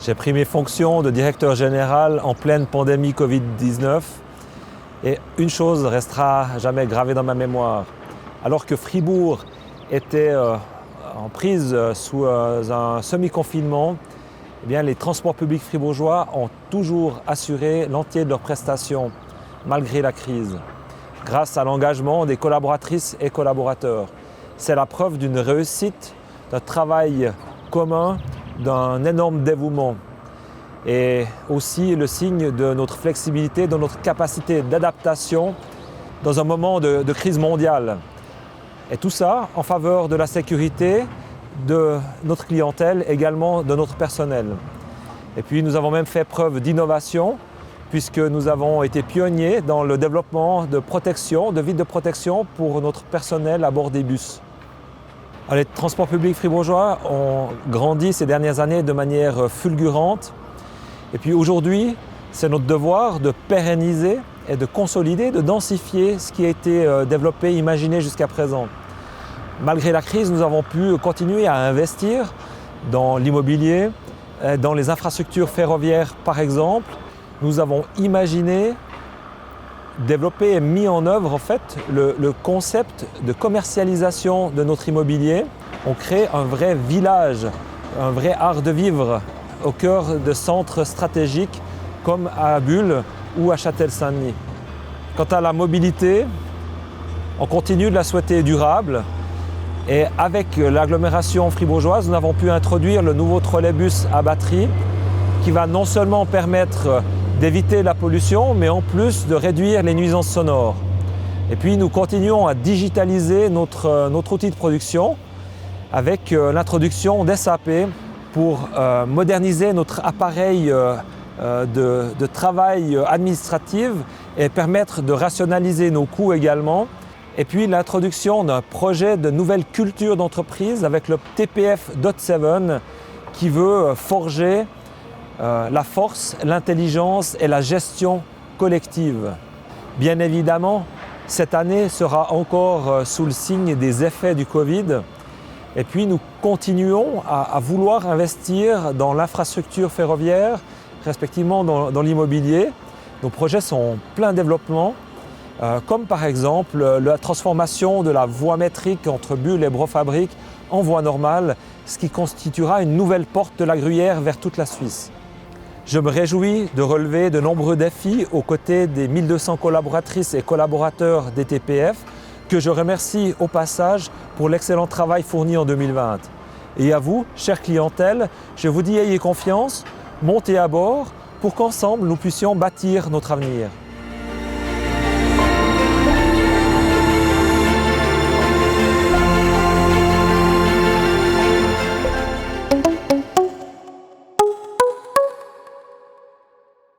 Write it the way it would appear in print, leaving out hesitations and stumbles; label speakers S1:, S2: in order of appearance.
S1: J'ai pris mes fonctions de directeur général en pleine pandémie Covid-19 et une chose restera jamais gravée dans ma mémoire. Alors que Fribourg était en prise sous un semi-confinement, eh bien, les transports publics fribourgeois ont toujours assuré l'entier de leurs prestations, malgré la crise, grâce à l'engagement des collaboratrices et collaborateurs. C'est la preuve d'une réussite, d'un travail commun, d'un énorme dévouement et aussi le signe de notre flexibilité, de notre capacité d'adaptation dans un moment de crise mondiale. Et tout ça en faveur de la sécurité de notre clientèle, également de notre personnel. Et puis nous avons même fait preuve d'innovation puisque nous avons été pionniers dans le développement de protection, de vitres de protection pour notre personnel à bord des bus. Alors, les transports publics fribourgeois ont grandi ces dernières années de manière fulgurante. Et puis aujourd'hui, c'est notre devoir de pérenniser et de consolider, de densifier ce qui a été développé, imaginé jusqu'à présent. Malgré la crise, nous avons pu continuer à investir dans l'immobilier, dans les infrastructures ferroviaires par exemple. Nous avons imaginé, développé et mis en œuvre en fait le concept de commercialisation de notre immobilier. On crée un vrai village, un vrai art de vivre au cœur de centres stratégiques comme à Bulle ou à Châtel-Saint-Denis. Quant à la mobilité, on continue de la souhaiter durable et avec l'agglomération fribourgeoise, nous avons pu introduire le nouveau trolleybus à batterie qui va non seulement permettre d'éviter la pollution, mais en plus de réduire les nuisances sonores. Et puis nous continuons à digitaliser notre outil de production avec l'introduction d'SAP pour moderniser notre appareil de travail administratif et permettre de rationaliser nos coûts également. Et puis l'introduction d'un projet de nouvelle culture d'entreprise avec le TPF Dot7 qui veut forger la force, l'intelligence et la gestion collective. Bien évidemment, cette année sera encore sous le signe des effets du Covid. Et puis nous continuons à vouloir investir dans l'infrastructure ferroviaire, respectivement dans l'immobilier. Nos projets sont en plein développement, comme par exemple la transformation de la voie métrique entre Bulle et Brofabrique en voie normale, ce qui constituera une nouvelle porte de la Gruyère vers toute la Suisse. Je me réjouis de relever de nombreux défis aux côtés des 1200 collaboratrices et collaborateurs des TPF, que je remercie au passage pour l'excellent travail fourni en 2020. Et à vous, chère clientèle, je vous dis ayez confiance, montez à bord pour qu'ensemble nous puissions bâtir notre avenir.